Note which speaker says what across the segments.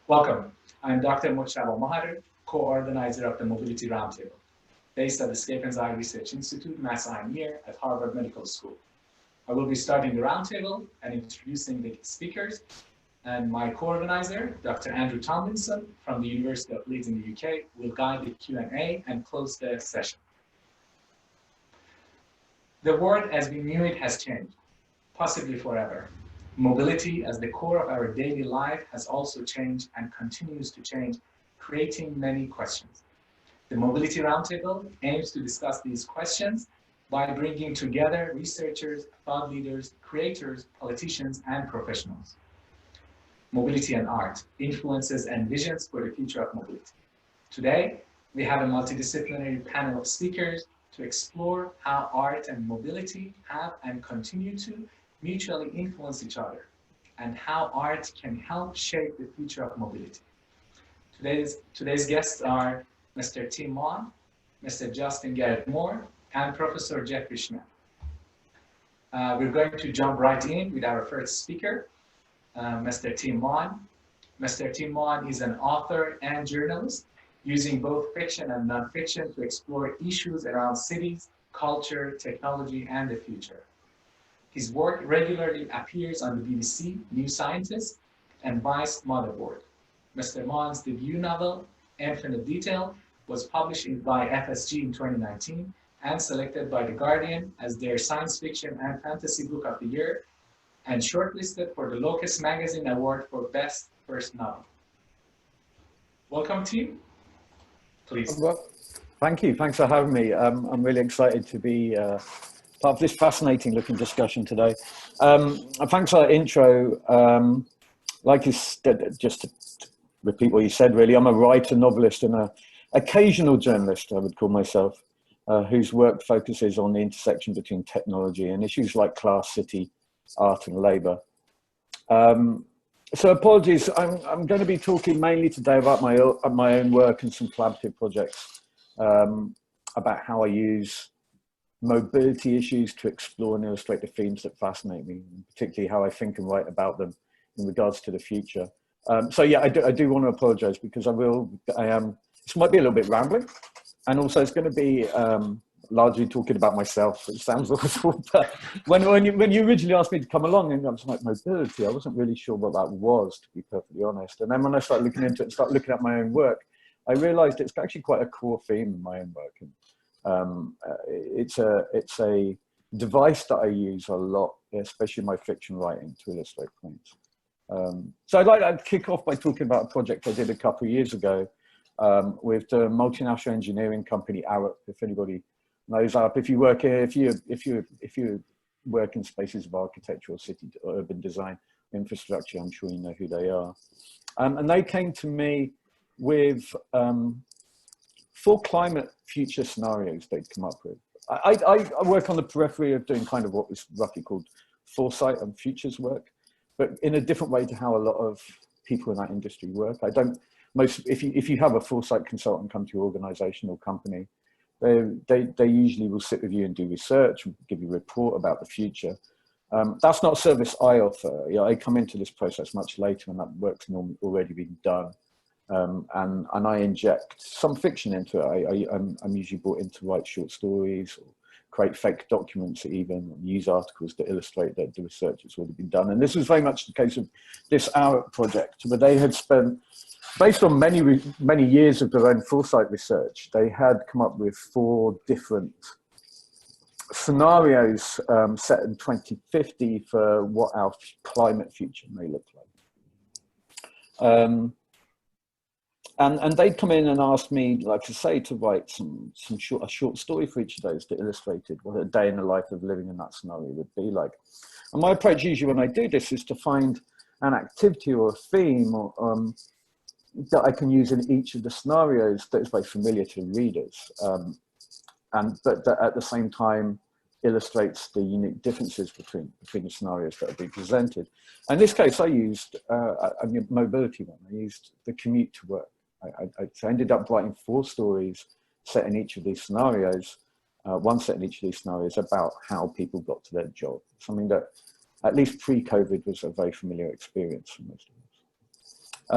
Speaker 1: Welcome. I'm Dr. Maughan, co-organizer of the Mobility Roundtable, based at the Scape and Zai Research Institute, Mass Eye here at Harvard Medical School. I will be starting the roundtable and introducing the speakers, and my co-organizer, Dr. Andrew Tomlinson from the University of Leeds in the UK, will guide the Q&A and close the session. The world as we knew it has changed, possibly forever. Mobility as the core of our daily life has also changed and continues to change, creating many questions. The Mobility Roundtable aims to discuss these questions by bringing together researchers, thought leaders, creators, politicians, and professionals. Mobility and art, influences and visions for the future of mobility. Today, we have a multidisciplinary panel of speakers to explore how art and mobility have and continue to mutually influence each other, and how art can help shape the future of mobility. Today's guests are Mr. Tim Maughan, Mr. Justin Garrett Moore, and Professor Jeffrey Schnapp. We're going to jump right in with our first speaker, Mr. Tim Maughan. Mr. Tim Maughan is an author and journalist, using both fiction and nonfiction to explore issues around cities, culture, technology, and the future. His work regularly appears on the BBC, New Scientist, and Vice Motherboard. Mr. Maughan's debut novel, Infinite Detail, was published by FSG in 2019 and selected by The Guardian as their science fiction and fantasy book of the year, and shortlisted for the Locus Magazine Award for Best First Novel. Welcome, team. Please.
Speaker 2: Well, thank you. Thanks for having me. I'm really excited to be part of this fascinating looking discussion today. Thanks for that intro. Like you said, just to repeat what you said, really, I'm a writer, novelist, and an occasional journalist, I would call myself, whose work focuses on the intersection between technology and issues like class, city, art, and labor. So apologies, I'm going to be talking mainly today about my own work and some collaborative projects, about how I use mobility issues to explore and illustrate the themes that fascinate me, and particularly how I think and write about them in regards to the future. So yeah, I do want to apologize because this might be a little bit rambling, and also it's going to be largely talking about myself, which sounds awful, but when you originally asked me to come along, and I was like, mobility, I wasn't really sure what that was, to be perfectly honest. And then when I started looking into it and started looking at my own work, I realized it's actually quite a core theme in my own work. And, it's a device that I use a lot, especially in my fiction writing, to illustrate points. So I'd like to kick off by talking about a project I did a couple of years ago with the multinational engineering company Garrett. If anybody knows Garrett, if you work in spaces of architecture or city or urban design infrastructure, I'm sure you know who they are. And they came to me with 4 climate future scenarios they'd come up with. I work on the periphery of doing kind of what was roughly called foresight and futures work, but in a different way to how a lot of people in that industry work. If you have a foresight consultant come to your organization or company, they usually will sit with you and do research, give you a report about the future. That's not a service I offer. You know, I come into this process much later, and that work's normally already been done. And I inject some fiction into it. I'm usually brought in to write short stories or create fake documents even, or news articles to illustrate that the research has already been done. And this was very much the case of this Garrett project, where they had spent, based on many years of their own foresight research, they had come up with 4 different scenarios set in 2050 for what our climate future may look like. And they'd come in and asked me, like I say, to write a short story for each of those that illustrated what a day in the life of living in that scenario would be like. And my approach usually when I do this is to find an activity or a theme that I can use in each of the scenarios that is very familiar to readers, but that at the same time illustrates the unique differences between the scenarios that are being presented. And in this case, I used a mobility one. I used the commute to work. I ended up writing 4 stories set in each of these scenarios, one set in each of these scenarios about how people got to their job. Something that, at least pre-COVID, was a very familiar experience for most of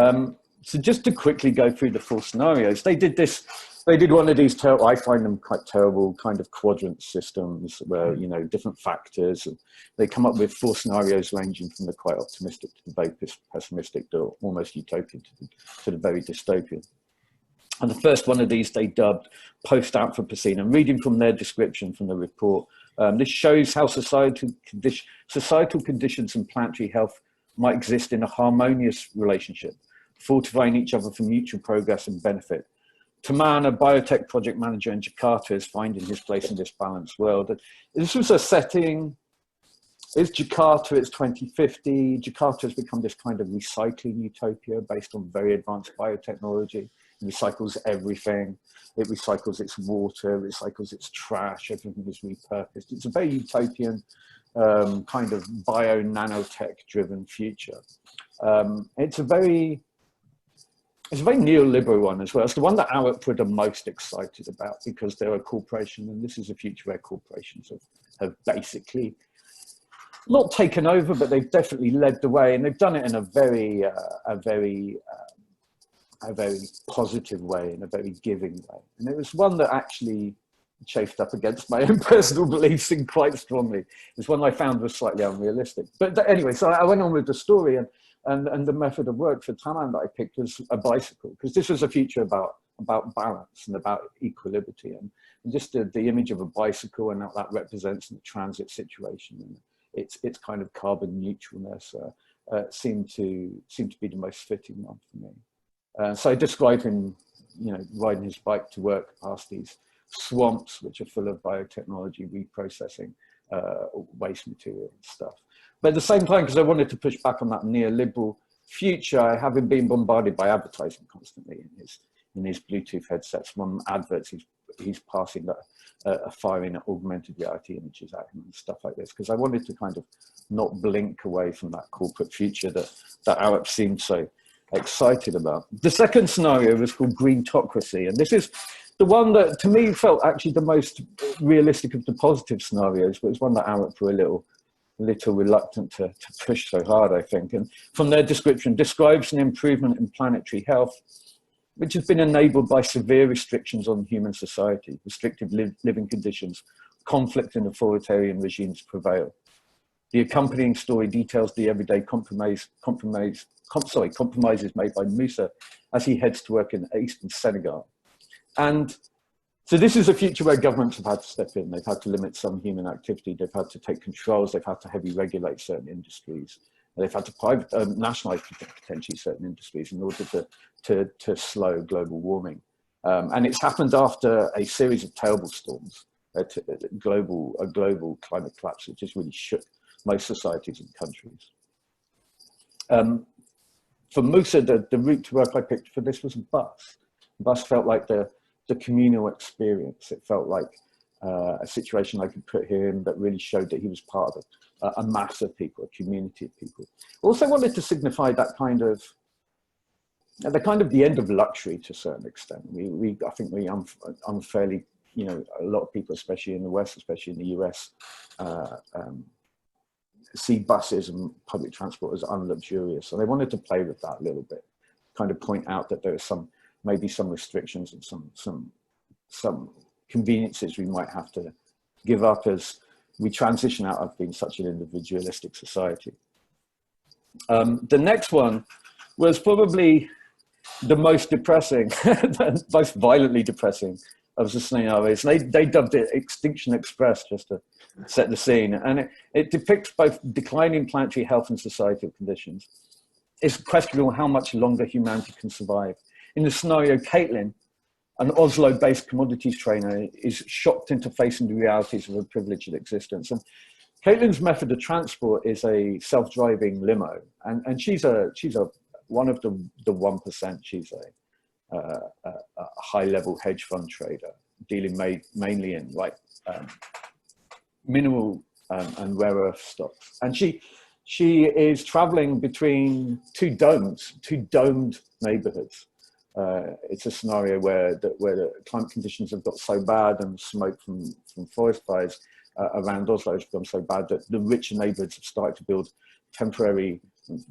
Speaker 2: us. So just to quickly go through the 4 scenarios, they did one of these, I find them quite terrible, kind of quadrant systems where, you know, different factors, and they come up with 4 scenarios ranging from the quite optimistic to the very pessimistic to almost utopian to the very dystopian. And the first one of these they dubbed post-Anthropocene. And reading from their description from the report, this shows how societal conditions and planetary health might exist in a harmonious relationship, fortifying each other for mutual progress and benefit. Taman, a biotech project manager in Jakarta, is finding his place in this balanced world. And this was a setting, it's Jakarta, it's 2050. Jakarta has become this kind of recycling utopia based on very advanced biotechnology. It recycles everything. It recycles its water, it recycles its trash, everything is repurposed. It's a very utopian kind of bio-nanotech driven future. It's a very neoliberal one as well. It's the one that Output are most excited about because they're a corporation, and this is a future where corporations have basically not taken over, but they've definitely led the way, and they've done it in a very positive way, in a very giving way. And it was one that actually chafed up against my own personal beliefs in quite strongly. It's one I found was slightly unrealistic. But anyway, so I went on with the story, and the method of work for Taman that I picked was a bicycle, because this was a future about balance and about equilibrium, and just the image of a bicycle and how that represents the transit situation and its kind of carbon neutralness seemed to be the most fitting one for me. So I describe him, you know, riding his bike to work past these swamps which are full of biotechnology reprocessing waste material and stuff. But at the same time, because I wanted to push back on that neoliberal future, having been bombarded by advertising constantly in his Bluetooth headsets, from adverts he's passing firing augmented reality images at him and stuff like this, because I wanted to kind of not blink away from that corporate future that Arab seemed so excited about. The second scenario was called Greentocracy, and this is the one that to me felt actually the most realistic of the positive scenarios, but it's one that Arab were a little reluctant to push so hard, I think. And from their description, describes an improvement in planetary health, which has been enabled by severe restrictions on human society, restrictive living conditions, conflict and authoritarian regimes prevail. The accompanying story details the everyday compromises made by Musa as he heads to work in eastern Senegal. And so this is a future where governments have had to step in. They've had to limit some human activity. They've had to take controls. They've had to heavily regulate certain industries. They've had to nationalize potentially certain industries in order to slow global warming. And it's happened after a series of terrible storms, a global climate collapse, which has really shook most societies and countries. For Musa, the route to work I picked for this was a bus. The bus felt like the communal experience. It felt like a situation I could put here in that really showed that he was part of a mass of people, a community of people. Also wanted to signify that kind of the end of luxury to a certain extent. I think we unfairly, you know, a lot of people, especially in the West, especially in the US, see buses and public transport as unluxurious. So they wanted to play with that a little bit, kind of point out that there are maybe some restrictions and some conveniences we might have to give up as we transition out of being such an individualistic society. The next one was probably the most depressing, the most violently depressing of the scenarios. They dubbed it Extinction Express, just to set the scene. And it depicts both declining planetary health and societal conditions. It's questionable how much longer humanity can survive. In the scenario, Caitlin, an Oslo-based commodities trainer, is shocked into facing the realities of a privileged existence. And Caitlin's method of transport is a self-driving limo, and she's one of the 1%. She's a high-level hedge fund trader dealing mainly in mineral and rare earth stocks. And she is traveling between two domed neighborhoods. It's a scenario where the climate conditions have got so bad and smoke from forest fires around Oslo has become so bad that the richer neighborhoods have started to build temporary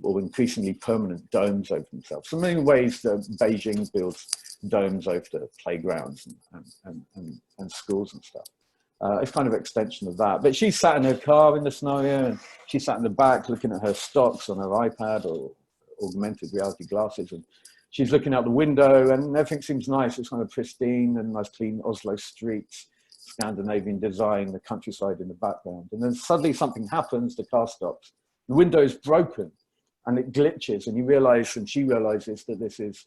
Speaker 2: or increasingly permanent domes over themselves. So many ways that Beijing builds domes over the playgrounds and schools and stuff. It's kind of an extension of that. But she sat in her car in the scenario, and she sat in the back looking at her stocks on her iPad or augmented reality glasses, and she's looking out the window, and everything seems nice. It's kind of pristine and nice, clean Oslo streets, Scandinavian design, the countryside in the background. And then suddenly something happens, the car stops. The window is broken and it glitches, and you realize, and she realizes that this is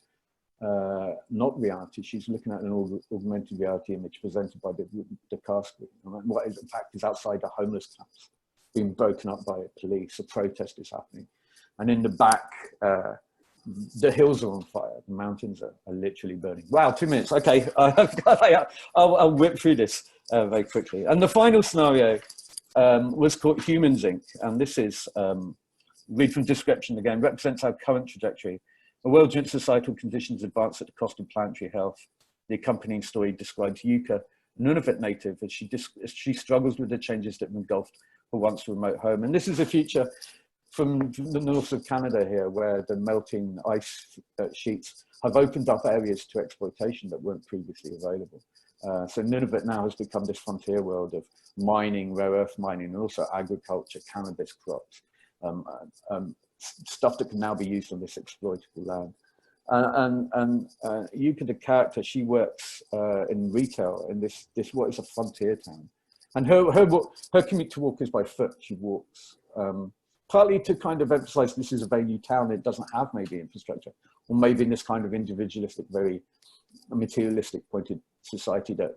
Speaker 2: not reality. She's looking at an augmented reality image presented by the car screen. And what is, in fact, is outside the homeless camps being broken up by police. A protest is happening. And in the back, the hills are on fire. The mountains are literally burning. Wow, 2 minutes. Okay, I'll whip through this very quickly. And the final scenario was called Humans, Inc. And this is, read from description again, represents our current trajectory. A world in societal conditions advance at the cost of planetary health. The accompanying story describes Yuka, a Nunavut native, as she struggles with the changes that engulfed her once remote home. And this is a future from the north of Canada here, where the melting ice sheets have opened up areas to exploitation that weren't previously available. So Nunavut now has become this frontier world of mining, rare earth mining, and also agriculture, cannabis crops, stuff that can now be used on this exploitable land. And Yuka, the character, she works in retail in this what is a frontier town. And her commute to work is by foot. She walks. Partly to kind of emphasize this is a very new town. It doesn't have maybe infrastructure, or maybe in this kind of individualistic, very materialistic pointed society that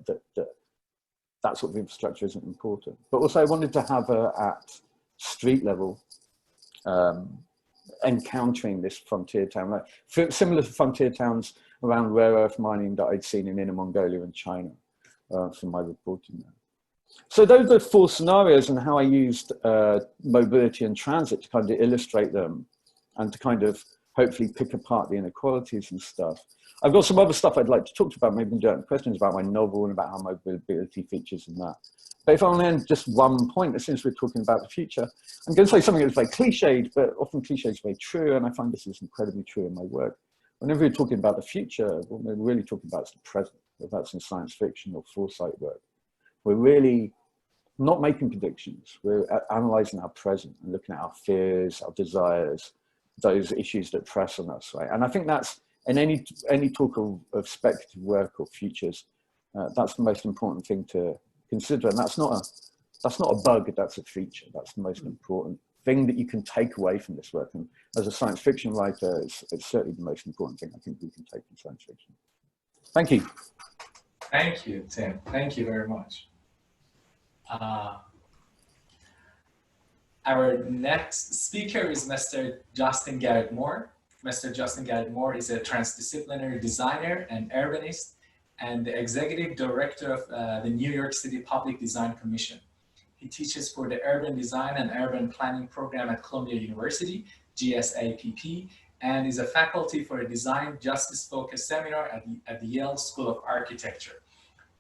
Speaker 2: sort of infrastructure isn't important. But also I wanted to have her at street level, encountering this frontier town, like similar to frontier towns around rare earth mining that I'd seen in Inner Mongolia and China from my reporting there. So those are 4 scenarios, and how I used mobility and transit to kind of illustrate them and to kind of hopefully pick apart the inequalities and stuff. I've got some other stuff I'd like to talk about, maybe questions about my novel and about how mobility features and that. But if I only end just one point, since we're talking about the future, I'm going to say something that's very cliched, but often cliche is very true, and I find this is incredibly true in my work. Whenever we're talking about the future, what we're really talking about is the present, whether that's in science fiction or foresight work. We're really not making predictions. We're analyzing our present and looking at our fears, our desires, those issues that press on us, right? And I think that's, in any talk of speculative work or futures, that's the most important thing to consider. And that's not a bug, that's a feature. That's the most important thing that you can take away from this work. And as a science fiction writer, it's certainly the most important thing I think we can take from science fiction. Thank you.
Speaker 1: Thank you, Tim. Thank you very much. Our next speaker is Mr. Justin Garrett Moore. Mr. Justin Garrett Moore is a transdisciplinary designer and urbanist and the executive director of the New York City Public Design Commission. He teaches for the Urban Design and Urban Planning program at Columbia University, GSAPP, and is a faculty for a design justice-focused seminar at the Yale School of Architecture.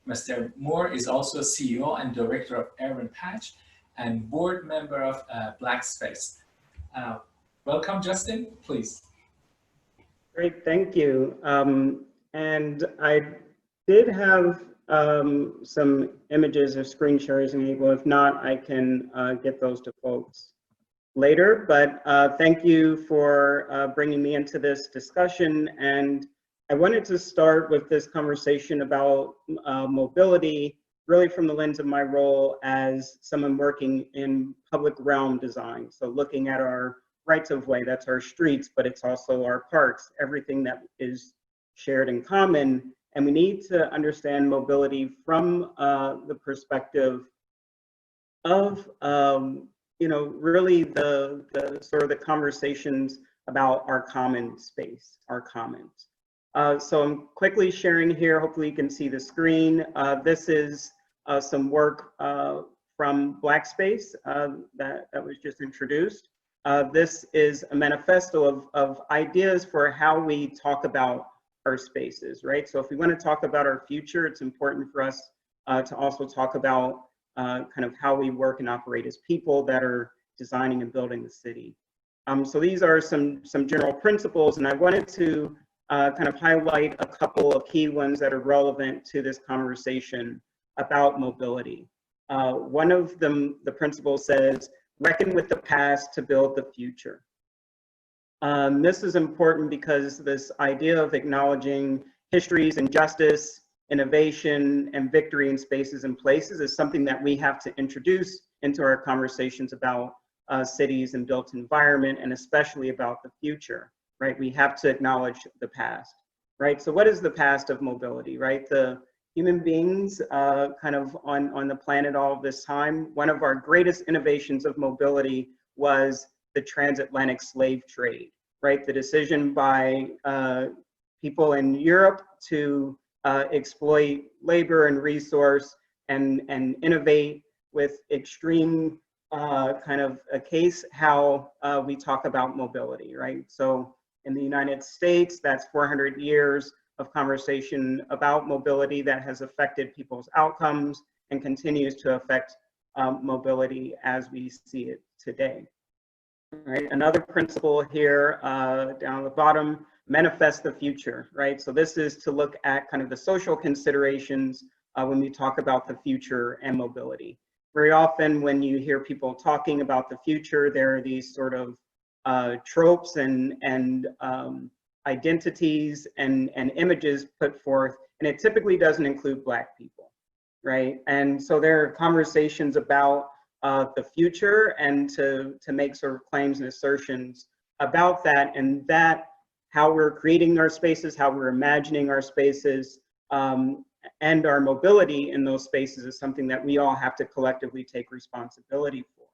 Speaker 1: Mr. Moore is also CEO and director of Urban Patch and board member of Black Space. Welcome, Justin, please.
Speaker 3: Great, thank you. And I did have some images or screen shares enabled. If not, I can get those to folks later. But thank you for bringing me into this discussion. And I wanted to start with this conversation about mobility, really from the lens of my role as someone working in public realm design. So looking at our rights of way, that's our streets, but it's also our parks, everything that is shared in common. And we need to understand mobility from the perspective of, really the sort of the conversations about our common space, our commons. So I'm quickly sharing here. Hopefully you can see the screen. This is some work from Black Space that was just introduced. This is a manifesto of ideas for how we talk about our spaces, right? So if we want to talk about our future, it's important for us to also talk about kind of how we work and operate as people that are designing and building the city. So these are some general principles, and I wanted to kind of highlight a couple of key ones that are relevant to this conversation about mobility. One of them, the principle says, reckon with the past to build the future. This is important because this idea of acknowledging history's injustice, innovation, and victory in spaces and places is something that we have to introduce into our conversations about cities and built environment, and especially about the future, right? We have to acknowledge the past, right? So what is the past of mobility, right? The human beings kind of on the planet all of this time, one of our greatest innovations of mobility was the transatlantic slave trade, right? The decision by people in Europe to exploit labor and resource and innovate with extreme kind of a case how we talk about mobility, right? So in the United States, that's 400 years of conversation about mobility that has affected people's outcomes and continues to affect mobility as we see it today. Right. Another principle here down the bottom, manifest the future, right? So this is to look at kind of the social considerations when we talk about the future and mobility. Very often when you hear people talking about the future, there are these sort of tropes and identities and images put forth, and it typically doesn't include Black people, right? And so there are conversations about the future and to make sort of claims and assertions about that, and that how we're creating our spaces, how we're imagining our spaces, and our mobility in those spaces is something that we all have to collectively take responsibility for,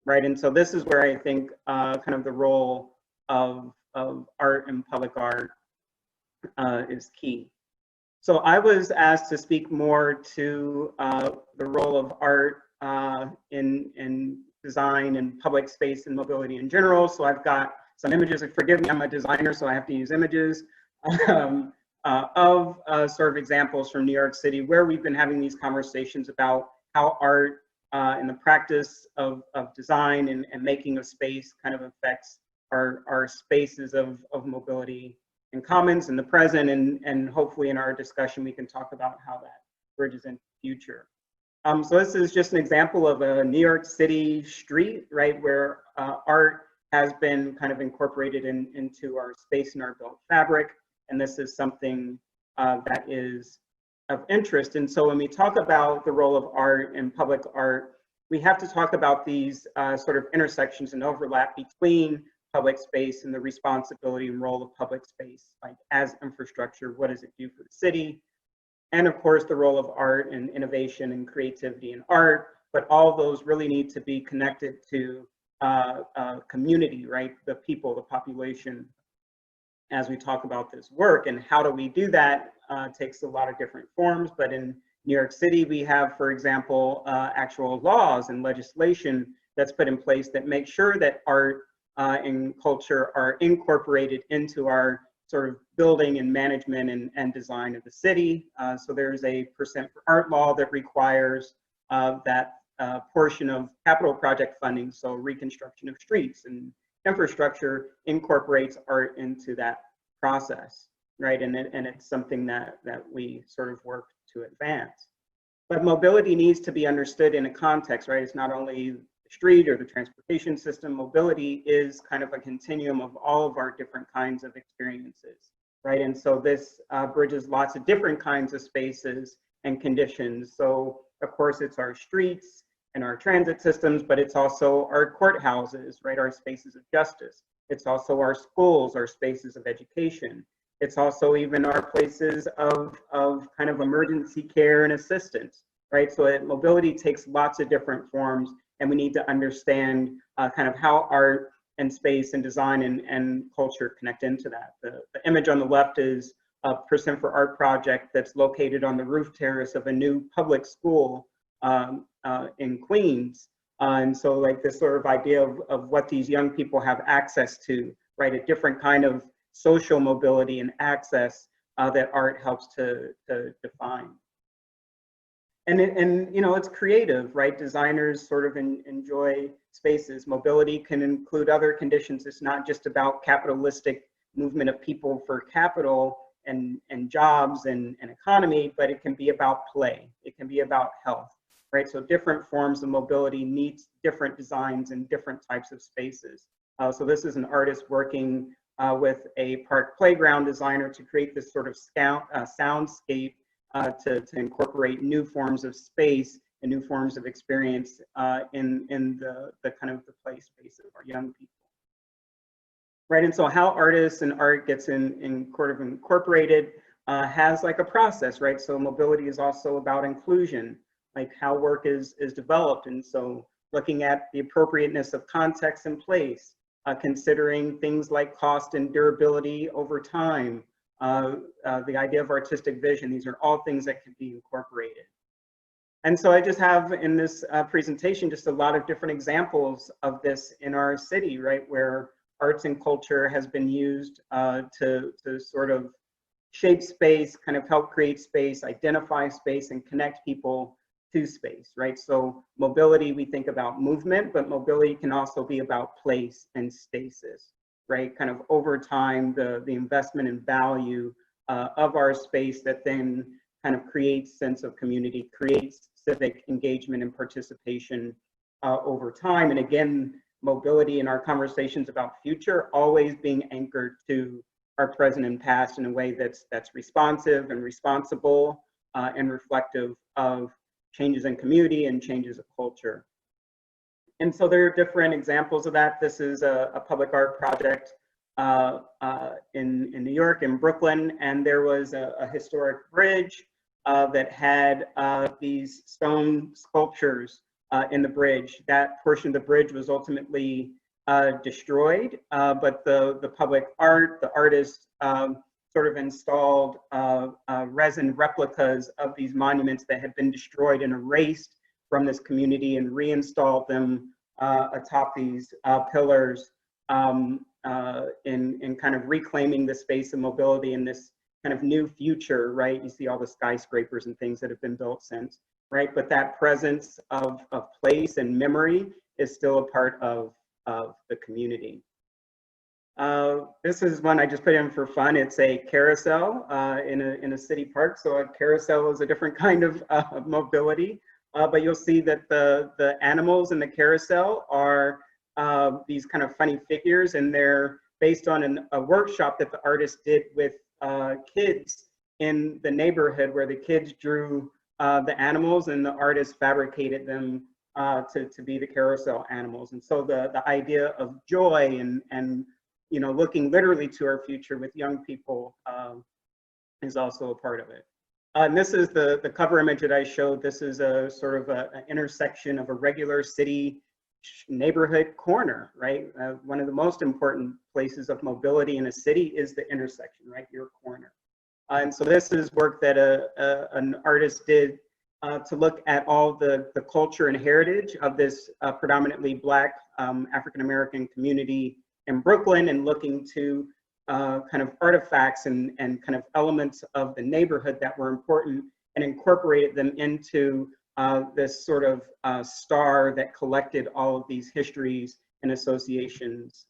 Speaker 3: right? And so this is where I think kind of the role of art and public art is key. So I was asked to speak more to the role of art in design and public space and mobility in general. So I've got some images. Forgive me, I'm a designer, so I have to use images of sort of examples from New York City where we've been having these conversations about how art in the practice of design and making of space kind of affects our spaces of mobility and commons in the present, and hopefully in our discussion we can talk about how that bridges into the future. So this is just an example of a New York City street, right, where art has been kind of incorporated into our space and our built fabric, and this is something that is of interest. And so when we talk about the role of art and public art, we have to talk about these sort of intersections and overlap between public space and the responsibility and role of public space, like as infrastructure, what does it do for the city? And of course, the role of art and innovation and creativity in art, but all those really need to be connected to community, right? The people, the population, as we talk about this work. And how do we do that takes a lot of different forms, but in New York City, we have, for example, actual laws and legislation that's put in place that make sure that art and culture are incorporated into our sort of building and management and design of the city. So there's a percent for art law that requires that portion of capital project funding, so reconstruction of streets and infrastructure, incorporates art into that process, right? And it's something that we sort of work to advance. But mobility needs to be understood in a context, right? It's not only the street or the transportation system. Mobility is kind of a continuum of all of our different kinds of experiences, right? And so this bridges lots of different kinds of spaces and conditions. So of course it's our streets and our transit systems, but it's also our courthouses, right? Our spaces of justice. It's also our schools, our spaces of education. It's also even our places of kind of emergency care and assistance, right? So mobility takes lots of different forms, and we need to understand kind of how art and space and design and culture connect into that. The image on the left is a Percent for Art project that's located on the roof terrace of a new public school in Queens. And so like this sort of idea of what these young people have access to, right? A different kind of social mobility and access that art helps to define. And you know, it's creative, right? Designers sort of enjoy spaces. Mobility can include other conditions. It's not just about capitalistic movement of people for capital and jobs and economy, but it can be about play. It can be about health, right? So different forms of mobility needs different designs and different types of spaces. So this is an artist working with a park playground designer to create this sort of soundscape to incorporate new forms of space and new forms of experience in the kind of the play space of our young people. Right, and so how artists and art gets incorporated has like a process, right? So mobility is also about inclusion, like how work is developed. And so looking at the appropriateness of context and place, considering things like cost and durability over time, the idea of artistic vision, these are all things that can be incorporated. And so I just have in this presentation just a lot of different examples of this in our city, right, where arts and culture has been used to sort of shape space, kind of help create space, identify space, and connect people to space, right? So mobility, we think about movement, but mobility can also be about place and stasis, right? Kind of over time, the investment and value of our space that then kind of creates sense of community, creates civic engagement and participation over time. And again, mobility in our conversations about future always being anchored to our present and past in a way that's responsive and responsible and reflective of changes in community and changes of culture. And so there are different examples of that. This is a public art project in New York, in Brooklyn, and there was a historic bridge that had these stone sculptures in the bridge. That portion of the bridge was ultimately destroyed, but the public art, the artist sort of installed resin replicas of these monuments that had been destroyed and erased from this community and reinstalled them atop these pillars in kind of reclaiming the space of mobility in this kind of new future, right? You see all the skyscrapers and things that have been built since, right? But that presence of place and memory is still a part of the community. This is one I just put in for fun. It's a carousel in a city park. So a carousel is a different kind of mobility, but you'll see that the animals in the carousel are these kind of funny figures, and they're based on a workshop that the artist did with kids in the neighborhood, where the kids drew the animals and the artist fabricated them to be the carousel animals. And so the idea of joy and you know, looking literally to our future with young people is also a part of it. And this is the cover image that I showed. This is a sort of an intersection of a regular city neighborhood corner, right? One of the most important places of mobility in a city is the intersection, right? Your corner. And so this is work that an artist did to look at all the culture and heritage of this predominantly Black African-American community in Brooklyn, and looking to kind of artifacts and kind of elements of the neighborhood that were important, and incorporated them into this sort of star that collected all of these histories and associations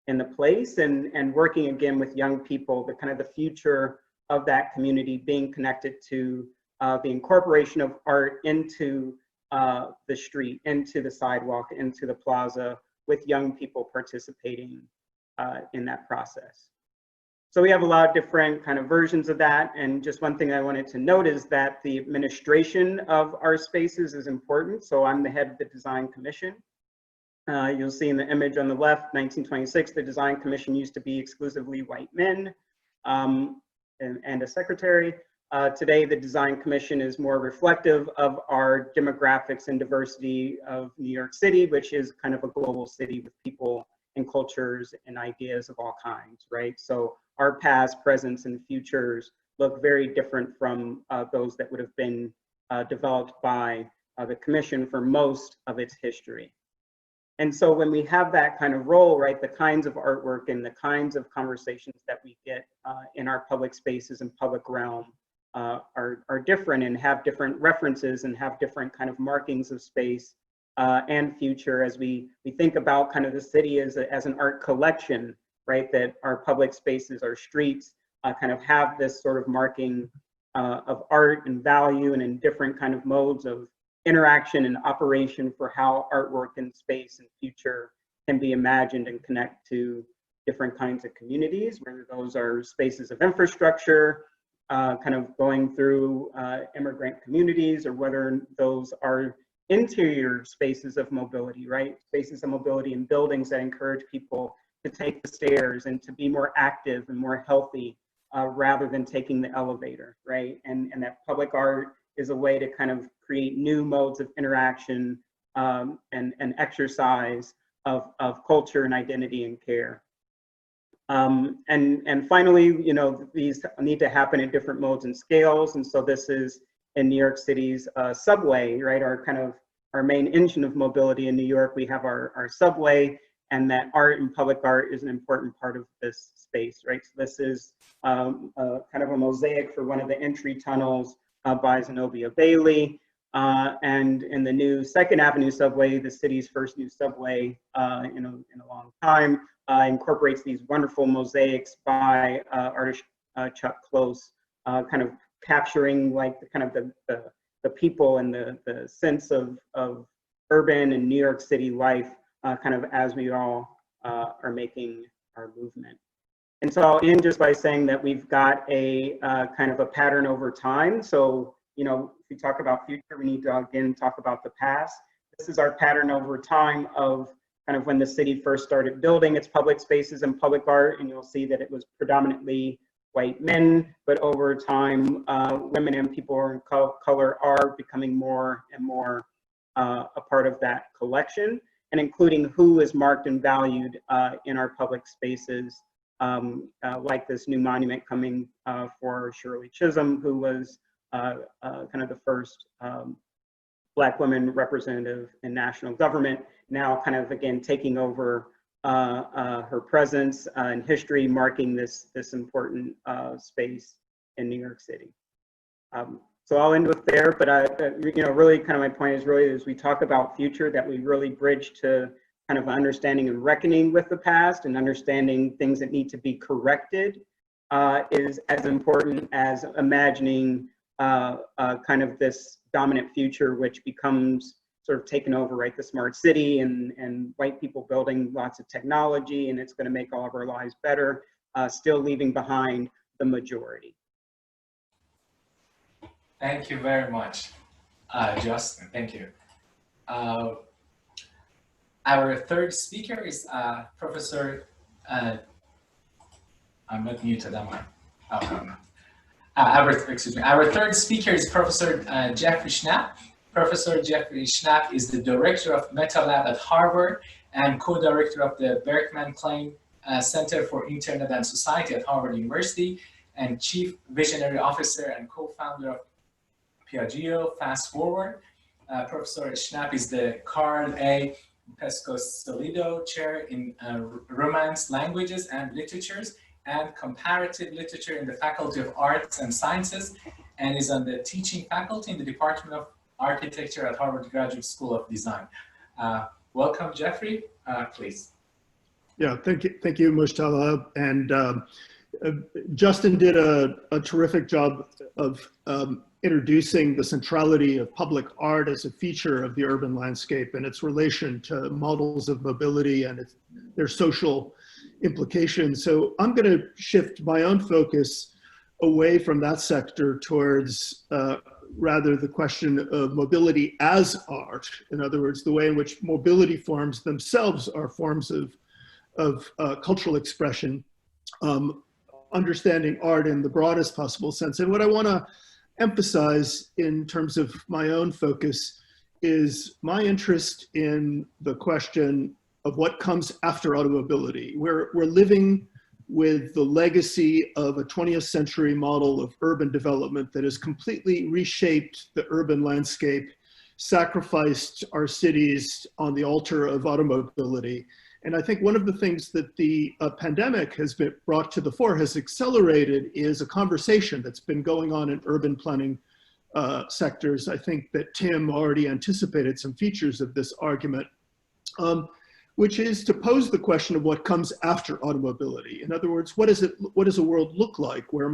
Speaker 3: in the place, and working again with young people, the kind of the future of that community being connected to the incorporation of art into the street, into the sidewalk, into the plaza, with young people participating in that process. So we have a lot of different kind of versions of that. And just one thing I wanted to note is that the administration of our spaces is important. So I'm the head of the Design Commission. You'll see in the image on the left, 1926, the Design Commission used to be exclusively white men and a secretary. Today, the Design Commission is more reflective of our demographics and diversity of New York City, which is kind of a global city with people and cultures and ideas of all kinds, right? So our past, presents, and futures look very different from those that would have been developed by the Commission for most of its history. And so when we have that kind of role, right, the kinds of artwork and the kinds of conversations that we get in our public spaces and public realm are different, and have different references and have different kind of markings of space and future as we think about kind of the city as an art collection, right? That our public spaces, our streets kind of have this sort of marking of art and value and in different kind of modes of interaction and operation for how artwork in space and future can be imagined and connect to different kinds of communities, whether those are spaces of infrastructure, kind of going through immigrant communities, or whether those are interior spaces of mobility, right? Spaces of mobility in buildings that encourage people to take the stairs and to be more active and more healthy rather than taking the elevator, right? And that public art is a way to kind of create new modes of interaction and exercise of culture and identity and care. And finally, you know, these need to happen in different modes and scales. And so this is in New York City's subway, right? Our main engine of mobility in New York. We have our subway, and that art and public art is an important part of this space, right? So this is kind of a mosaic for one of the entry tunnels by Zenobia Bailey. And in the new 2nd Avenue subway, the city's first new subway in a long time, incorporates these wonderful mosaics by artist Chuck Close, kind of capturing like the people and the sense of urban and New York City life, kind of as we all are making our movement. And so I'll end just by saying that we've got a kind of a pattern over time. So, you know, if we talk about future, we need to again talk about the past. This is our pattern over time of kind of when the city first started building its public spaces and public art, and you'll see that it was predominantly white men, but over time, women and people of color are becoming more and more a part of that collection, and including who is marked and valued in our public spaces, like this new monument coming for Shirley Chisholm, who was kind of the first Black woman representative in national government, now kind of again taking over her presence and history, marking this important space in New York City. So I'll end with there, but you know, really kind of my point is really as we talk about future, that we really bridge to kind of understanding and reckoning with the past and understanding things that need to be corrected is as important as imagining kind of this dominant future, which becomes sort of taken over, right? The smart city and white people building lots of technology, and it's going to make all of our lives better, still leaving behind the majority.
Speaker 1: Thank you very much, Justin. Thank you. Our third speaker is Professor, I'm not muted, am I? Oh, no. Our third speaker is Professor Jeffrey Schnapp. Professor Jeffrey Schnapp is the director of metaLAB at Harvard and co-director of the Berkman Klein Center for Internet and Society at Harvard University, and chief visionary officer and co-founder of Piaggio Fast Forward. Professor Schnapp is the Carl A. Pesco-Solido Chair in Romance Languages and Literatures and Comparative Literature in the Faculty of Arts and Sciences, and is on the teaching faculty in the Department of Architecture at Harvard Graduate School of Design. Welcome, Jeffrey, please.
Speaker 4: Yeah, thank you, Mushtaba. And Justin did a terrific job of introducing the centrality of public art as a feature of the urban landscape and its relation to models of mobility and their social implications. So I'm going to shift my own focus away from that sector towards rather the question of mobility as art. In other words, the way in which mobility forms themselves are forms of cultural expression, understanding art in the broadest possible sense. And what I want to emphasize in terms of my own focus is my interest in the question of what comes after automobility. We're living with the legacy of a 20th century model of urban development that has completely reshaped the urban landscape, sacrificed our cities on the altar of automobility. And I think one of the things that the pandemic has been brought to the fore, has accelerated, is a conversation that's been going on in urban planning sectors. I think that Tim already anticipated some features of this argument, which is to pose the question of what comes after automobility. In other words, what does a world look like where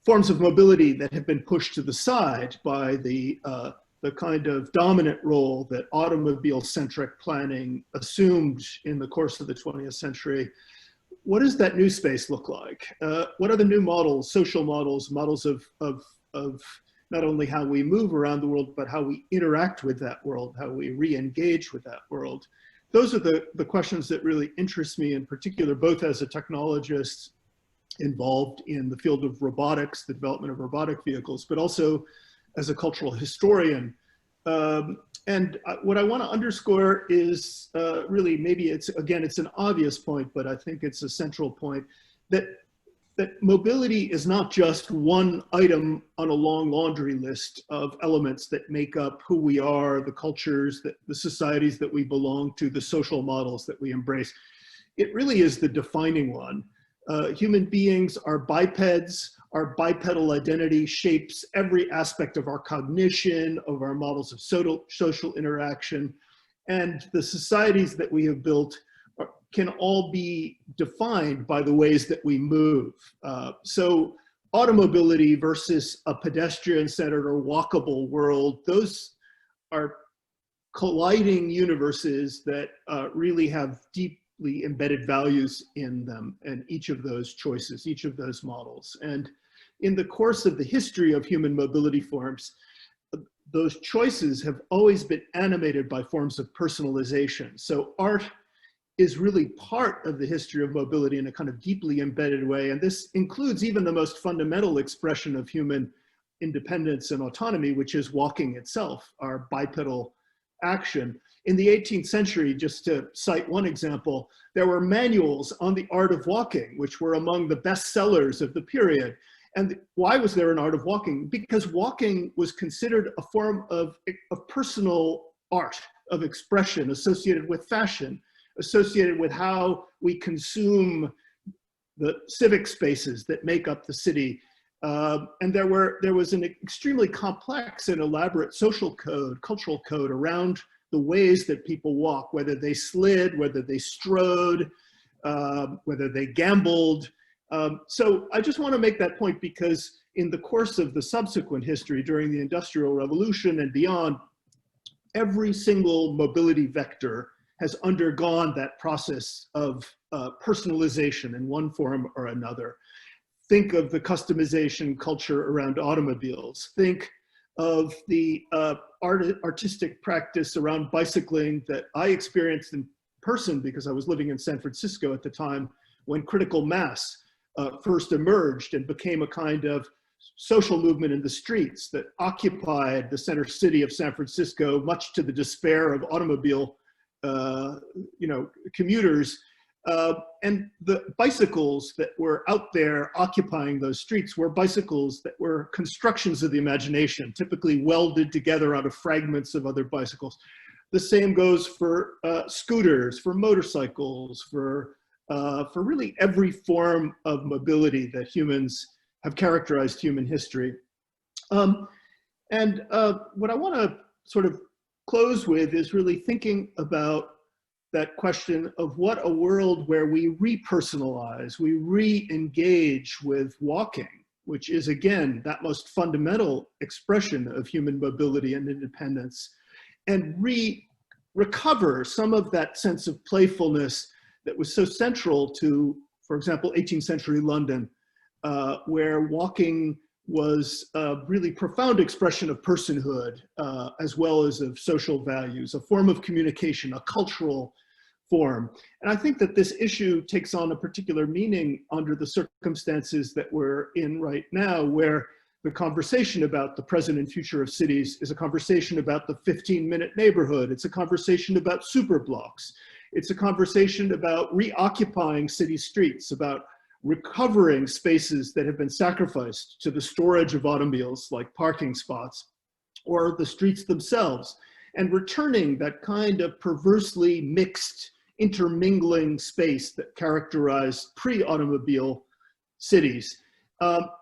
Speaker 4: forms of mobility that have been pushed to the side by the kind of dominant role that automobile-centric planning assumed in the course of the 20th century. What does that new space look like? What are the new models, social models, models of not only how we move around the world, but how we interact with that world, how we re-engage with that world? Those are the questions that really interest me in particular, both as a technologist involved in the field of robotics, the development of robotic vehicles, but also as a cultural historian. And what I want to underscore is really, maybe it's an obvious point, but I think it's a central point, that mobility is not just one item on a long laundry list of elements that make up who we are, the cultures, the societies that we belong to, the social models that we embrace. It really is the defining one. Human beings are bipeds. Our bipedal identity shapes every aspect of our cognition, of our models of social interaction, and the societies that we have built can all be defined by the ways that we move. So automobility versus a pedestrian-centered or walkable world, those are colliding universes that really have deeply embedded values in them, and each of those choices, each of those models. And in the course of the history of human mobility forms, those choices have always been animated by forms of personalization. So art is really part of the history of mobility in a kind of deeply embedded way. And this includes even the most fundamental expression of human independence and autonomy, which is walking itself, our bipedal action. In the 18th century, just to cite one example, there were manuals on the art of walking, which were among the best sellers of the period. And why was there an art of walking? Because walking was considered a form of personal art, of expression associated with fashion, associated with how we consume the civic spaces that make up the city. And there was an extremely complex and elaborate social code, cultural code around the ways that people walk, whether they slid, whether they strode, whether they gambled. So I just want to make that point because in the course of the subsequent history during the Industrial Revolution and beyond, every single mobility vector has undergone that process of personalization in one form or another. Think of the customization culture around automobiles. Think of the artistic practice around bicycling that I experienced in person because I was living in San Francisco at the time when critical mass first emerged and became a kind of social movement in the streets that occupied the center city of San Francisco, much to the despair of automobile commuters. And the bicycles that were out there occupying those streets were bicycles that were constructions of the imagination, typically welded together out of fragments of other bicycles. The same goes for scooters, for motorcycles, for really every form of mobility that humans have characterized human history. What I want to sort of close with is really thinking about that question of what a world where we repersonalize, we re-engage with walking, which is again, that most fundamental expression of human mobility and independence, and recover some of that sense of playfulness that was so central to, for example, 18th century London, where walking was a really profound expression of personhood, as well as of social values, a form of communication, a cultural form. And I think that this issue takes on a particular meaning under the circumstances that we're in right now, where the conversation about the present and future of cities is a conversation about the 15-minute neighborhood. It's a conversation about super blocks. It's a conversation about reoccupying city streets, about recovering spaces that have been sacrificed to the storage of automobiles, like parking spots, or the streets themselves, and returning that kind of perversely mixed, intermingling space that characterized pre-automobile cities.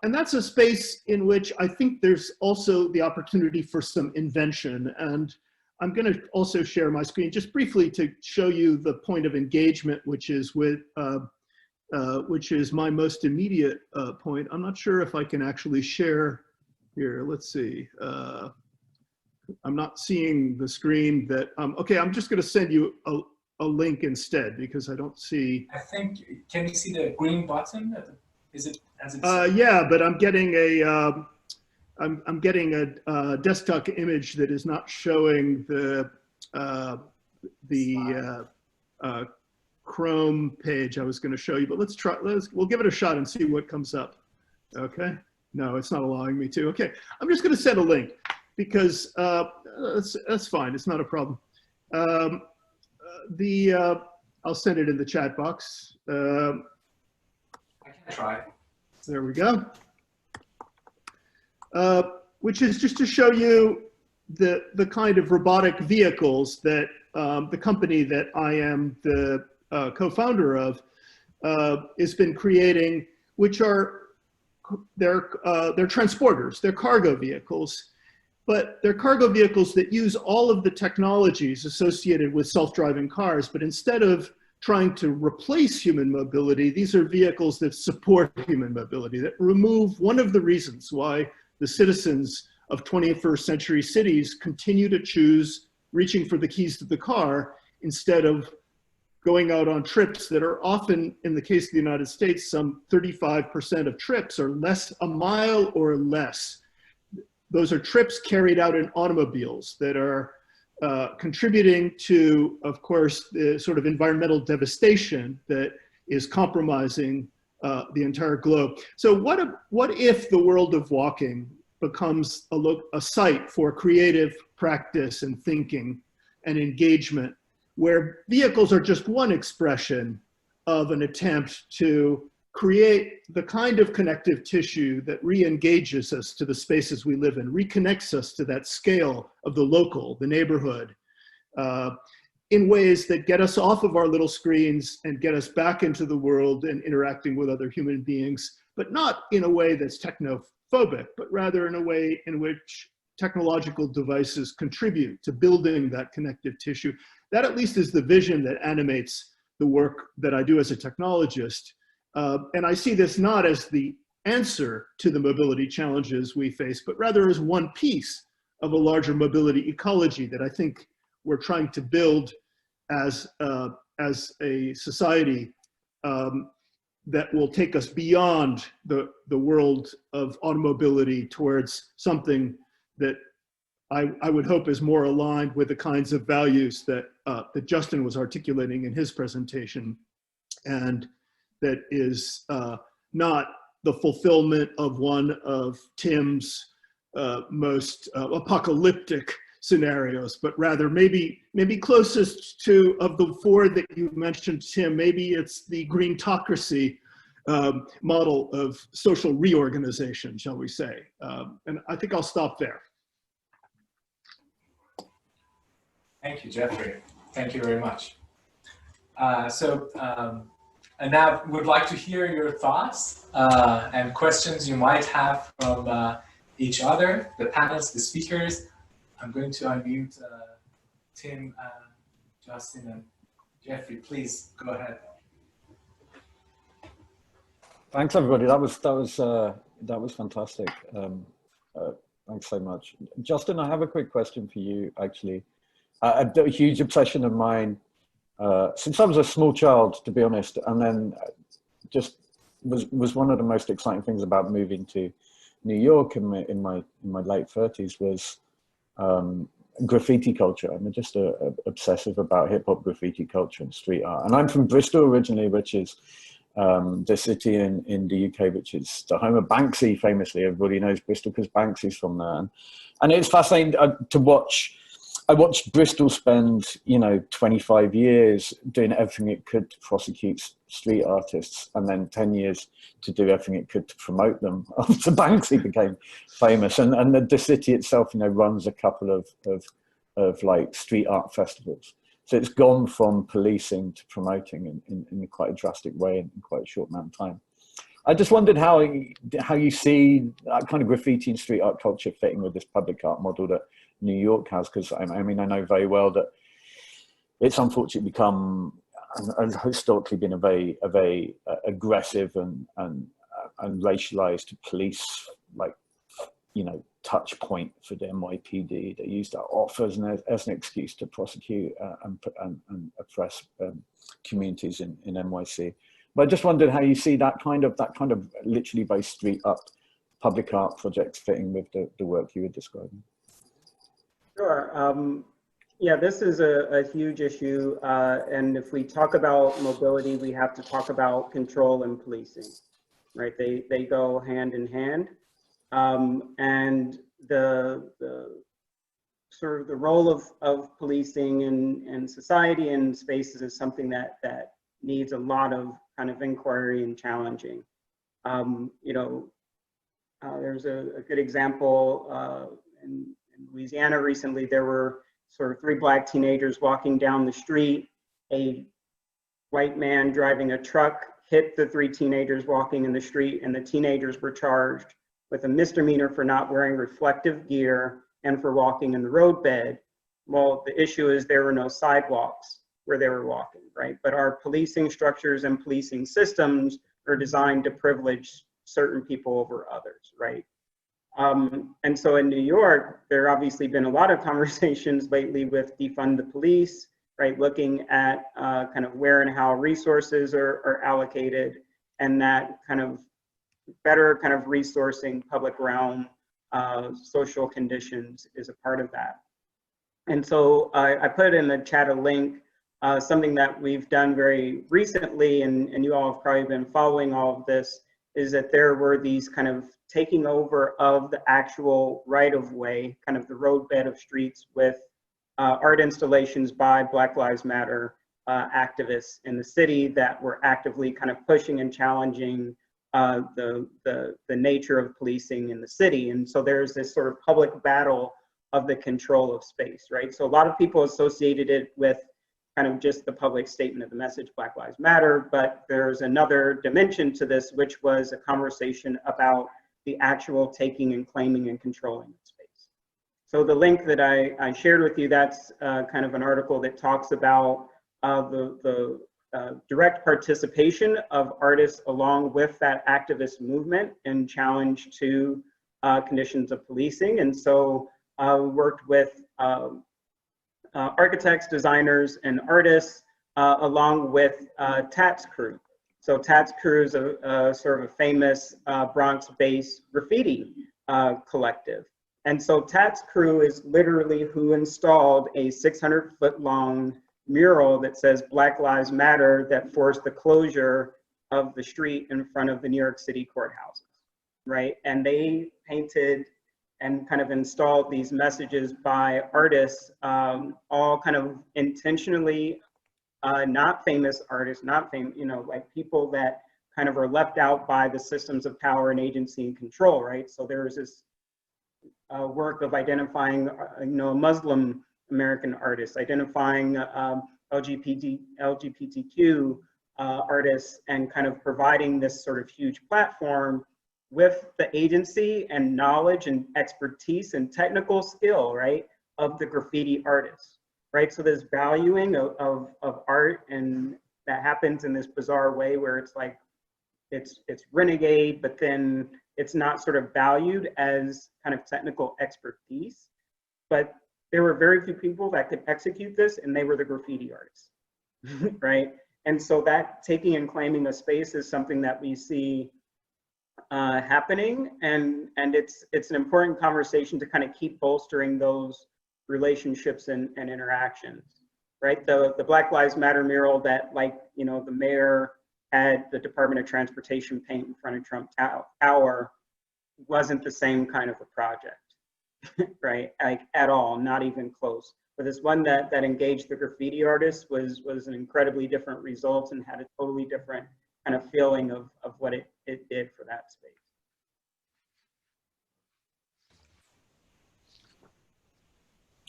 Speaker 4: And that's a space in which I think there's also the opportunity for some invention. And I'm going to also share my screen just briefly to show you the point of engagement, which is my most immediate point. I'm not sure if I can actually share here. Let's see. I'm not seeing the screen that, okay, I'm just going to send you a link instead because I don't see.
Speaker 1: I think, can you see the green button? Is it as it's
Speaker 4: yeah, but I'm getting I'm getting a desktop image that is not showing the Chrome page I was going to show you, but we'll give it a shot and see what comes up. Okay. No, it's not allowing me to. Okay. I'm just going to send a link because that's fine. It's not a problem. I'll send it in the chat box.
Speaker 1: I can try.
Speaker 4: There we go. Which is just to show you the kind of robotic vehicles that the company that I am the co-founder of has been creating, which are they're transporters, they're cargo vehicles, but they're cargo vehicles that use all of the technologies associated with self-driving cars, but instead of trying to replace human mobility, these are vehicles that support human mobility, that remove one of the reasons why the citizens of 21st century cities continue to choose reaching for the keys to the car instead of going out on trips that are often, in the case of the United States, some 35% of trips are a mile or less. Those are trips carried out in automobiles that are contributing to, of course, the sort of environmental devastation that is compromising the entire globe. So what if the world of walking becomes a site for creative practice and thinking and engagement, where vehicles are just one expression of an attempt to create the kind of connective tissue that re-engages us to the spaces we live in, reconnects us to that scale of the local, the neighborhood, in ways that get us off of our little screens and get us back into the world and interacting with other human beings, but not in a way that's technophobic, but rather in a way in which technological devices contribute to building that connective tissue. That at least is the vision that animates the work that I do as a technologist. And I see this not as the answer to the mobility challenges we face, but rather as one piece of a larger mobility ecology that I think we're trying to build as a society that will take us beyond the world of automobility towards something that I would hope is more aligned with the kinds of values that, that Justin was articulating in his presentation, and that is not the fulfillment of one of Tim's most apocalyptic scenarios, but rather maybe closest to, of the four that you mentioned, Tim, maybe it's the greentocracy model of social reorganization, shall we say. And I think I'll stop there.
Speaker 1: Thank you, Jeffrey. Thank you very much. And now would like to hear your thoughts and questions you might have from each other, the panelists, the speakers. I'm going to unmute Tim, Justin, and Jeffrey. Please go ahead.
Speaker 2: Thanks, everybody. That was fantastic. Thanks so much, Justin. I have a quick question for you, actually. A huge obsession of mine since I was a small child, to be honest, and then just was one of the most exciting things about moving to New York in my late 30s was graffiti culture. I'm just obsessive about hip hop graffiti culture and street art. And I'm from Bristol originally, which is the city in the UK, which is the home of Banksy. Famously, everybody knows Bristol because Banksy's from there. And it's fascinating to watch. I watched Bristol spend, 25 years doing everything it could to prosecute street artists, and then 10 years to do everything it could to promote them after Banksy became famous. And the city itself, runs a couple of like street art festivals. So it's gone from policing to promoting in quite a drastic way in quite a short amount of time. I just wondered how you see that kind of graffiti and street art culture fitting with this public art model that New York has, because I mean, I know very well that it's unfortunately become and historically been a very aggressive and racialized police, like, you know, touch point for the NYPD. They use that often as an excuse to prosecute and oppress communities in NYC. But I just wondered how you see that kind of literally very street up public art projects fitting with the work you were describing.
Speaker 3: Sure. Yeah, this is a huge issue. And if we talk about mobility, we have to talk about control and policing, right? They go hand in hand. And the sort of the role of policing in society and spaces is something that needs a lot of kind of inquiry and challenging. You know, there's a good example in Louisiana recently. There were sort of 3 Black teenagers walking down the street. A white man driving a truck hit the 3 teenagers walking in the street, and the teenagers were charged with a misdemeanor for not wearing reflective gear and for walking in the roadbed. Well, the issue is there were no sidewalks where they were walking, right? But our policing structures and policing systems are designed to privilege certain people over others, right? And so in New York, there obviously been a lot of conversations lately with defund the police, right? Looking at kind of where and how resources are allocated, and that kind of better kind of resourcing public realm social conditions is a part of that. And so I put in the chat a link, something that we've done very recently, and you all have probably been following all of this, is that there were these kind of taking over of the actual right-of-way, kind of the roadbed of streets, with art installations by Black Lives Matter activists in the city that were actively kind of pushing and challenging the nature of policing in the city. And so there's this sort of public battle of the control of space, right? So a lot of people associated it with kind of just the public statement of the message, Black Lives Matter, but there's another dimension to this, which was a conversation about the actual taking and claiming and controlling of space. So the link that I shared with you, that's kind of an article that talks about the direct participation of artists along with that activist movement and challenge to conditions of policing. And so we worked with architects, designers, and artists along with Tats Crew. So Tats Crew is a sort of a famous Bronx-based graffiti collective. And so Tats Crew is literally who installed a 600-foot-long mural that says Black Lives Matter that forced the closure of the street in front of the New York City courthouses, right? And they painted and kind of installed these messages by artists, all kind of intentionally not famous artists, you know, like people that kind of are left out by the systems of power and agency and control, right? So there's this work of identifying, you know, a Muslim American artist, identifying LGBTQ artists, and kind of providing this sort of huge platform with the agency and knowledge and expertise and technical skill, right, of the graffiti artists, right? So this valuing of art, and that happens in this bizarre way where it's like, it's renegade, but then it's not sort of valued as kind of technical expertise. But there were very few people that could execute this, and they were the graffiti artists, right? And so that taking and claiming a space is something that we see happening, and it's an important conversation to kind of keep bolstering those relationships and interactions, right? The Black Lives Matter mural that, like, you know, the mayor had the Department of Transportation paint in front of Trump Tower wasn't the same kind of a project, right? Like at all, not even close. But this one that engaged the graffiti artists was an incredibly different result and had a totally different kind of feeling of what it did for that space.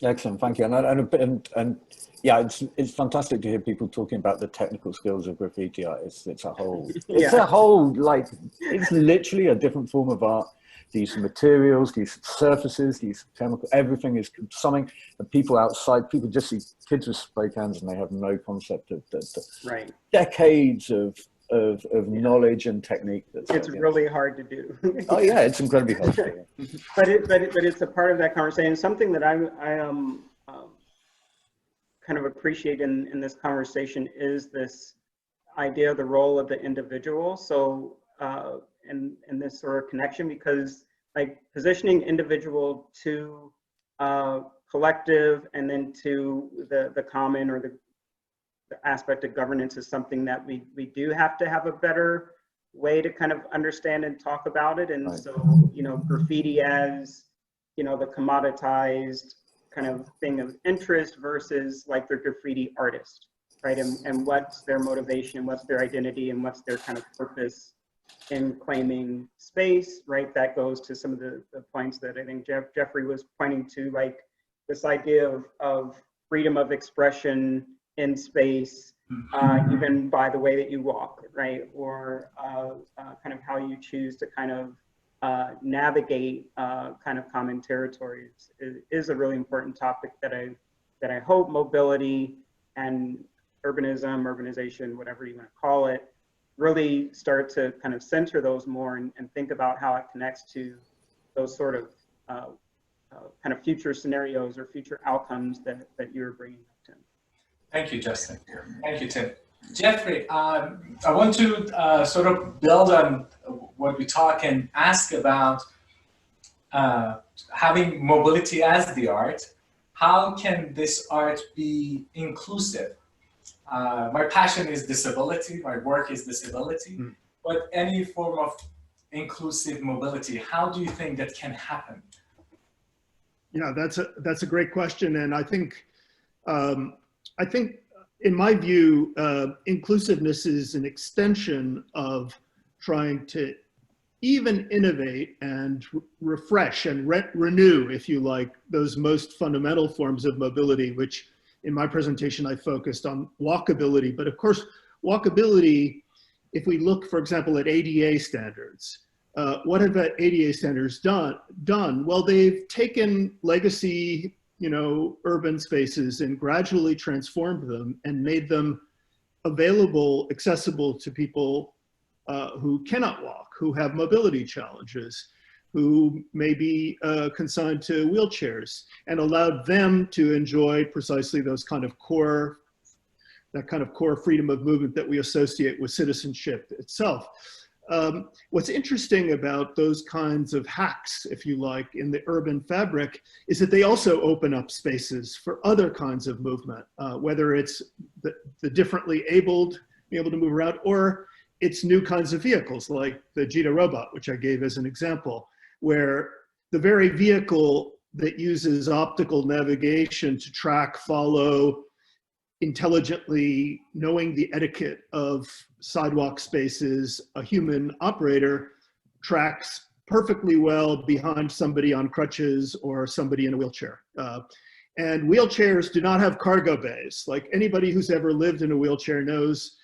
Speaker 2: Excellent, thank you. And yeah, it's fantastic to hear people talking about the technical skills of graffiti artists. It's a whole, it's a whole, like, It's literally a different form of art. The use of materials, the use of surfaces, the use of chemical, everything is something that people outside, people just see kids with spray cans and they have no concept of the
Speaker 3: Right.
Speaker 2: decades of knowledge and technique.
Speaker 3: It's really hard to do.
Speaker 2: Oh yeah, it's incredibly hard to do.
Speaker 3: but it's a part of that conversation. Something that I kind of appreciate in this conversation is this idea of the role of the individual. So in this sort of connection, because like positioning individual to collective and then to the common or the aspect of governance is something that we do have to have a better way to kind of understand and talk about it. And so, you know, graffiti as, you know, the commoditized kind of thing of interest versus like the graffiti artist, right? And what's their motivation, what's their identity, and what's their kind of purpose in claiming space, right? That goes to some of the points that I think Jeffrey was pointing to, like this idea of freedom of expression in space, even by the way that you walk, right? Or kind of how you choose to kind of navigate kind of common territories is a really important topic that I hope mobility and urbanization, whatever you want to call it, really start to kind of center those more and think about how it connects to those sort of kind of future scenarios or future outcomes that you're bringing up, Tim.
Speaker 1: Thank you, Justin. Thank you, Tim. Jeffrey, I want to sort of build on what we talk and ask about having mobility as the art. How can this art be inclusive? My passion is disability, my work is disability, but any form of inclusive mobility, how do you think that can happen?
Speaker 4: Yeah, that's a great question, and I think in my view, inclusiveness is an extension of trying to even innovate and refresh and renew, if you like, those most fundamental forms of mobility, which in my presentation I focused on walkability. But of course, walkability, if we look, for example, at ADA standards, what have the ADA standards done? Well, they've taken legacy, you know, urban spaces and gradually transformed them and made them available, accessible to people who cannot walk, who have mobility challenges, who may be consigned to wheelchairs, and allowed them to enjoy precisely those kind of core, that kind of core freedom of movement that we associate with citizenship itself. What's interesting about those kinds of hacks, if you like, in the urban fabric is that they also open up spaces for other kinds of movement, whether it's the differently abled, being able to move around, or it's new kinds of vehicles like the JITA robot, which I gave as an example, where the very vehicle that uses optical navigation to track, follow, intelligently knowing the etiquette of sidewalk spaces, a human operator tracks perfectly well behind somebody on crutches or somebody in a wheelchair. And wheelchairs do not have cargo bays. Like anybody who's ever lived in a wheelchair knows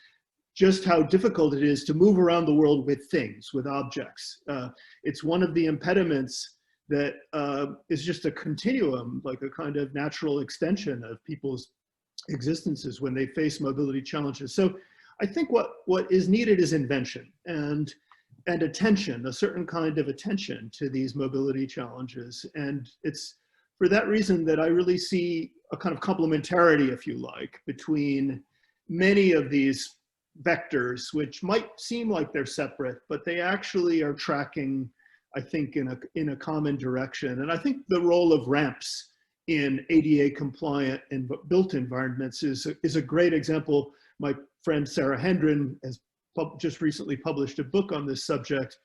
Speaker 4: just how difficult it is to move around the world with things, with objects. It's one of the impediments that is just a continuum, like a kind of natural extension of people's existences when they face mobility challenges. So I think what is needed is invention and attention, a certain kind of attention to these mobility challenges. And it's for that reason that I really see a kind of complementarity, if you like, between many of these vectors, which might seem like they're separate, but they actually are tracking, I think, in a common direction. And I think the role of ramps in ADA compliant and built environments is a great example. My friend Sarah Hendren has just recently published a book on this subject,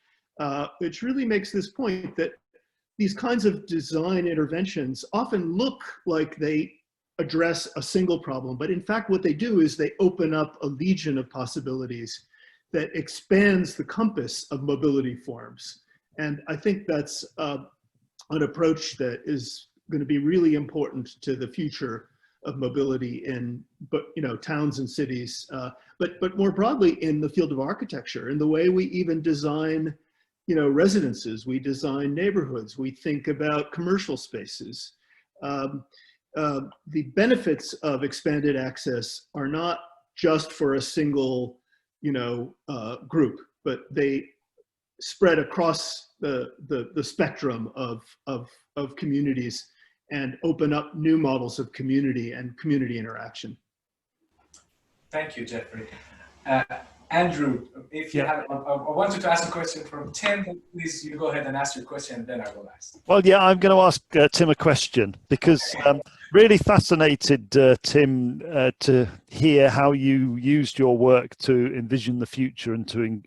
Speaker 4: which really makes this point that these kinds of design interventions often look like they address a single problem, but in fact what they do is they open up a legion of possibilities that expands the compass of mobility forms. And I think that's an approach that is going to be really important to the future mobility in, towns and cities, but more broadly in the field of architecture, in the way we even design, residences, we design neighborhoods, we think about commercial spaces. The benefits of expanded access are not just for a single, group, but they spread across the spectrum of communities and open up new models of community and community interaction.
Speaker 1: Thank you, Jeffrey. Andrew, if you have, I wanted to ask a question from Tim, but please you go ahead and ask your question, and then I will ask.
Speaker 5: Well, yeah, I'm going to ask Tim a question because really fascinated, Tim, to hear how you used your work to envision the future and to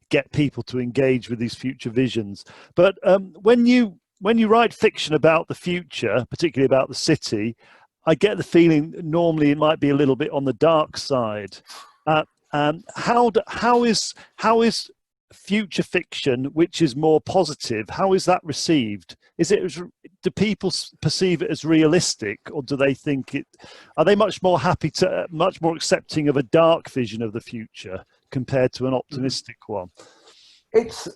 Speaker 5: get people to engage with these future visions. But when you write fiction about the future, particularly about the city, I get the feeling normally it might be a little bit on the dark side. How is future fiction, which is more positive, how is that received? Do people perceive it as realistic, or do they think are they much more accepting of a dark vision of the future compared to an optimistic one?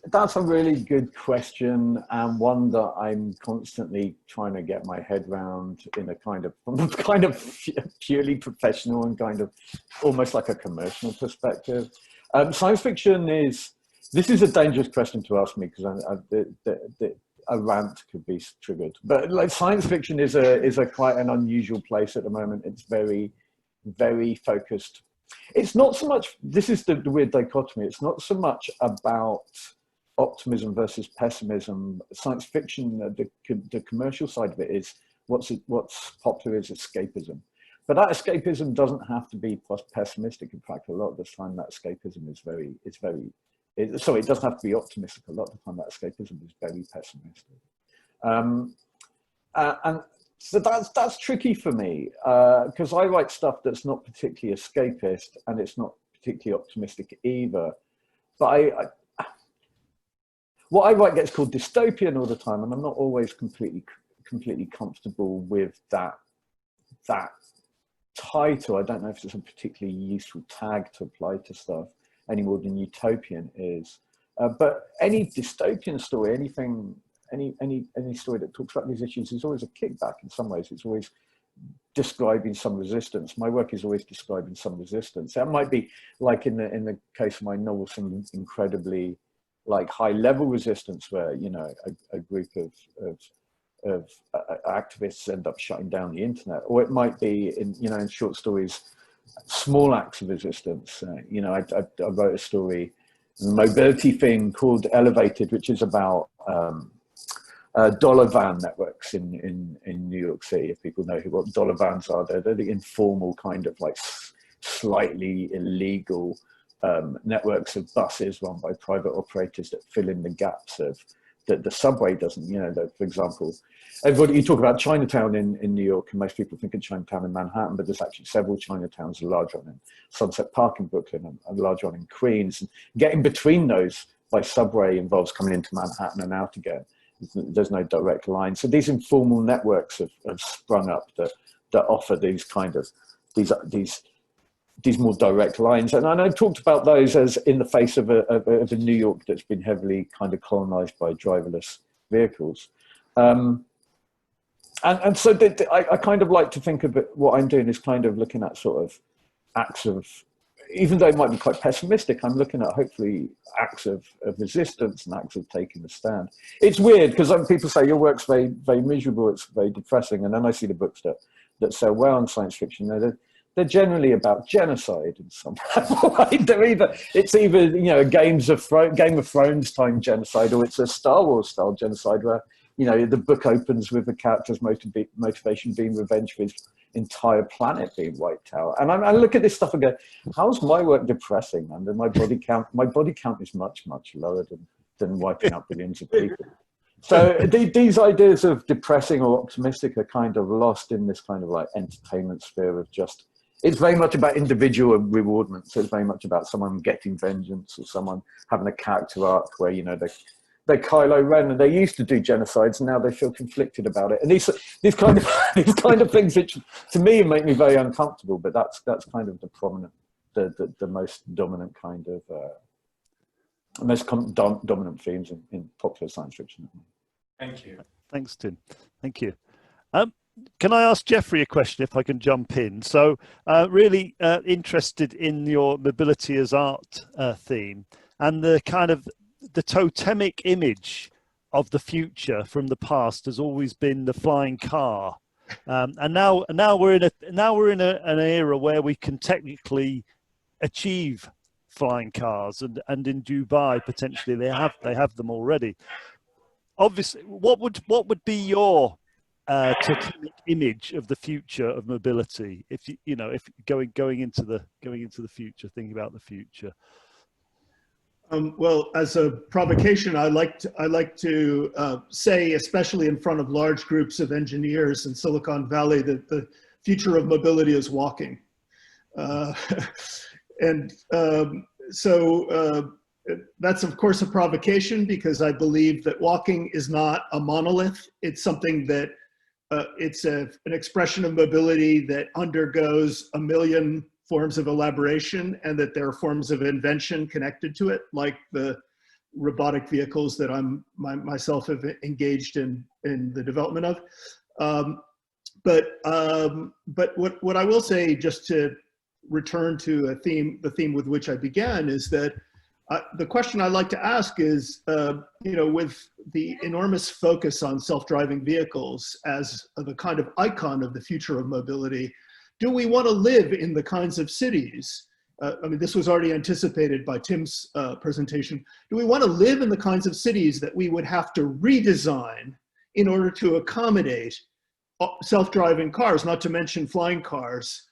Speaker 2: That's a really good question, and one that I'm constantly trying to get my head around in a kind of purely professional and kind of almost like a commercial perspective. Science fiction this is a dangerous question to ask me because a rant could be triggered. But like science fiction is a quite an unusual place at the moment. It's very, very focused. It's not so much, this is the weird dichotomy, it's not so much about optimism versus pessimism. Science fiction, the commercial side of it is, what's popular is escapism. But that escapism doesn't have to be pessimistic. In fact, a lot of the time that escapism so it doesn't have to be optimistic. A lot of the time that escapism is very pessimistic. And so that's tricky for me because I write stuff that's not particularly escapist and it's not particularly optimistic either. But what I write gets called dystopian all the time, and I'm not always completely comfortable with that title. I don't know if it's a particularly useful tag to apply to stuff any more than utopian is. But any dystopian story, any story that talks about these issues is always a kickback in some ways. It's always describing some resistance. My work is always describing some resistance. That might be like in the case of my novel, some incredibly like high level resistance where, a group of activists end up shutting down the internet, or it might be in short stories, small acts of resistance. I wrote a story, a mobility thing called Elevated, which is about dollar van networks in New York City. If people know what dollar vans are, they're the informal kind of like slightly illegal networks of buses run by private operators that fill in the gaps of that the subway doesn't. For example, you talk about Chinatown in New York, and most people think of Chinatown in Manhattan, but there's actually several Chinatowns, a large one in Sunset Park in Brooklyn and a large one in Queens. And getting between those by subway involves coming into Manhattan and out again. There's no direct line. So these informal networks have sprung up that offer these kind of these more direct lines. And I talked about those as in the face of a New York that's been heavily kind of colonized by driverless vehicles. And so I kind of like to think of it, what I'm doing is kind of looking at sort of acts of, even though it might be quite pessimistic, I'm looking at hopefully acts of resistance and acts of taking a stand. It's weird because people say your work's very, very miserable, it's very depressing. And then I see the books that sell well in science fiction. They're generally about genocide in some way. It's either a Game of Thrones time genocide, or it's a Star Wars style genocide where the book opens with the character's motivation being revenge for his entire planet being wiped out. And I look at this stuff and go, how's my work depressing? And my body count is much, much lower than wiping out billions of people. So these ideas of depressing or optimistic are kind of lost in this kind of like entertainment sphere of just, it's very much about individual rewardment. So it's very much about someone getting vengeance or someone having a character arc where, they're Kylo Ren and they used to do genocides and now they feel conflicted about it. And these kind of these kind of things, which to me make me very uncomfortable. But that's kind of the prominent, the most dominant kind of dominant themes in popular science fiction.
Speaker 1: Thank you.
Speaker 5: Thanks, Tim. Thank you. Can I ask Jeffrey a question if I can jump in? So really interested in your mobility as art theme and the kind of the totemic image of the future from the past has always been the flying car. And now we're in an era where we can technically achieve flying cars, and in Dubai potentially they have them already. Obviously, what would be your totemic image of the future of mobility if if going into the future, thinking about the future?
Speaker 4: Well, as a provocation, I like to say, especially in front of large groups of engineers in Silicon Valley, that the future of mobility is walking. So that's of course a provocation, because I believe that walking is not a monolith. It's something that it's an expression of mobility that undergoes a million forms of elaboration, and that there are forms of invention connected to it, like the robotic vehicles that myself have engaged in the development of. But what I will say, just to return to the theme with which I began, is that the question I like to ask is, with the enormous focus on self-driving vehicles as the kind of icon of the future of mobility, do we want to live in the kinds of cities? I mean, this was already anticipated by Tim's presentation. Do we want to live in the kinds of cities that we would have to redesign in order to accommodate self-driving cars, not to mention flying cars,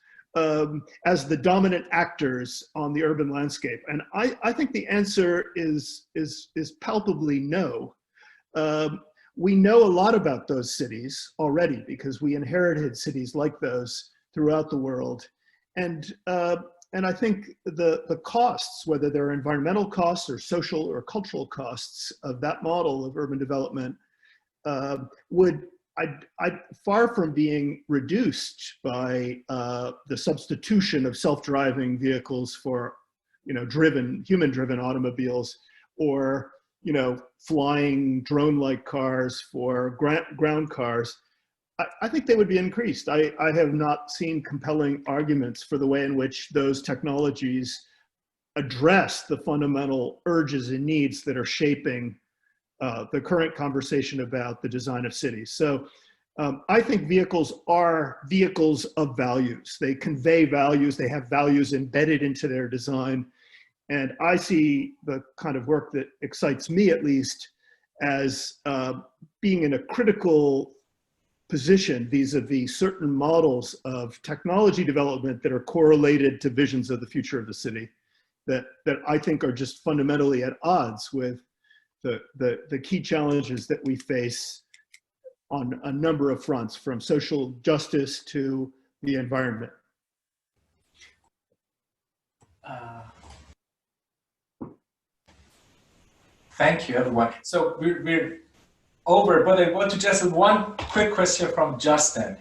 Speaker 4: as the dominant actors on the urban landscape? And I think the answer is palpably no. We know a lot about those cities already because we inherited cities like those throughout the world. And I think the costs, whether they're environmental costs or social or cultural costs of that model of urban development, far from being reduced by the substitution of self-driving vehicles for, human-driven automobiles, or, flying drone-like cars for ground cars. I think they would be increased. I have not seen compelling arguments for the way in which those technologies address the fundamental urges and needs that are shaping the current conversation about the design of cities. So I think vehicles are vehicles of values. They convey values. They have values embedded into their design. And I see the kind of work that excites me, at least, as being in a critical position vis-a-vis certain models of technology development that are correlated to visions of the future of the city, that I think are just fundamentally at odds with the key challenges that we face on a number of fronts, from social justice to the environment.
Speaker 1: Thank you, everyone. So we're over, but I want to just one quick question from Justin.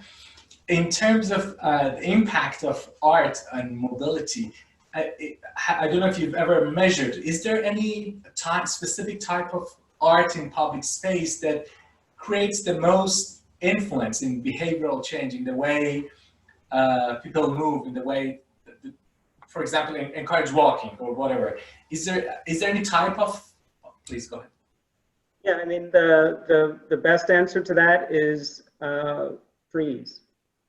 Speaker 1: In terms of the impact of art and mobility, I don't know if you've ever measured, is there any specific type of art in public space that creates the most influence in behavioral change, in the way people move, in the way, for example, encourage walking or whatever? Is there any type of, please go ahead.
Speaker 3: Yeah, I mean, the best answer to that is trees.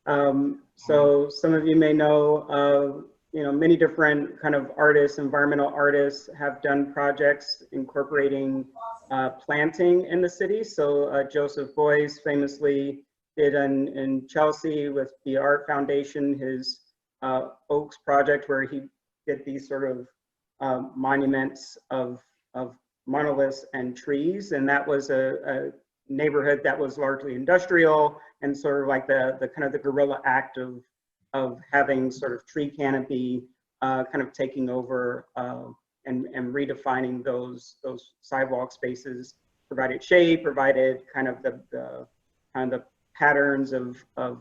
Speaker 3: So some of you may know, many different kind of artists, environmental artists, have done projects incorporating planting in the city. So Joseph Beuys famously did in Chelsea with the Art Foundation, his Oaks project, where he did these sort of monuments of monoliths and trees. And that was a neighborhood that was largely industrial, and sort of like the kind of the guerrilla act of having sort of tree canopy kind of taking over and redefining those sidewalk spaces provided shade, provided kind of the patterns of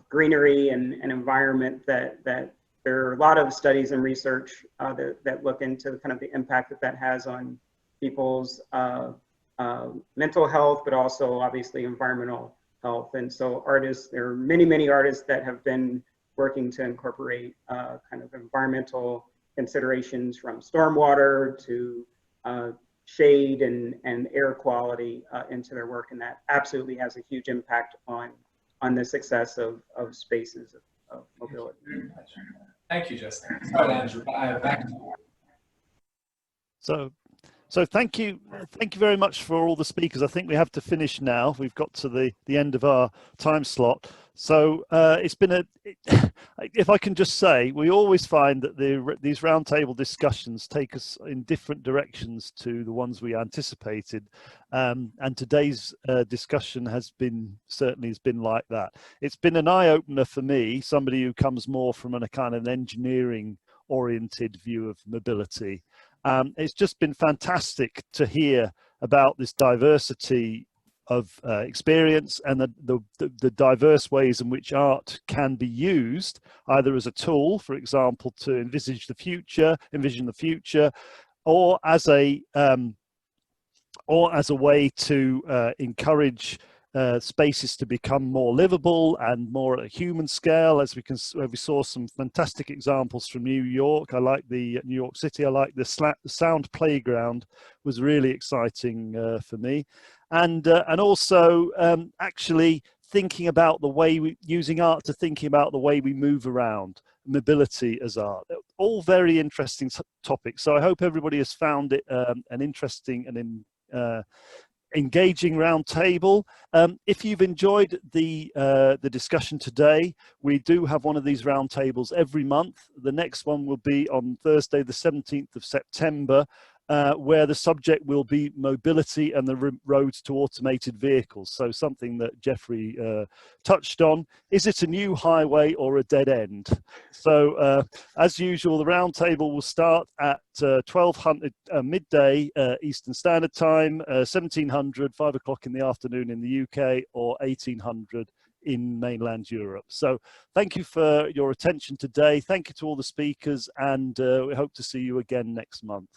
Speaker 3: greenery and environment that there are a lot of studies and research that look into kind of the impact that has on people's mental health, but also obviously environmental health. And so there are many artists that have been working to incorporate kind of environmental considerations from stormwater to shade and air quality into their work. And that absolutely has a huge impact on the success of spaces of mobility.
Speaker 1: Thank you, Justin. Sorry, Andrew, back to you.
Speaker 5: So thank you very much for all the speakers. I think we have to finish now. We've got to the end of our time slot. So it's been if I can just say, we always find that these roundtable discussions take us in different directions to the ones we anticipated. And today's discussion has been like that. It's been an eye-opener for me, somebody who comes more from a kind of an engineering-oriented view of mobility. It's just been fantastic to hear about this diversity of experience and the diverse ways in which art can be used, either as a tool, for example, to envision the future, or as a way to encourage spaces to become more livable and more at a human scale, as we saw some fantastic examples from New York. I like the New York City. I like the sound playground was really exciting for me, and also actually thinking about the way using art to thinking about the way we move around, mobility as art. All very interesting topics. So I hope everybody has found it an interesting and engaging roundtable. If you've enjoyed the discussion today, we do have one of these roundtables every month. The next one will be on Thursday, the 17th of September, where the subject will be mobility and the roads to automated vehicles. So something that Jeffrey touched on. Is it a new highway or a dead end? So as usual, the roundtable will start at 1200 midday Eastern Standard Time, 1700, 5 o'clock in the afternoon in the UK, or 1800 in mainland Europe. So thank you for your attention today. Thank you to all the speakers, and we hope to see you again next month.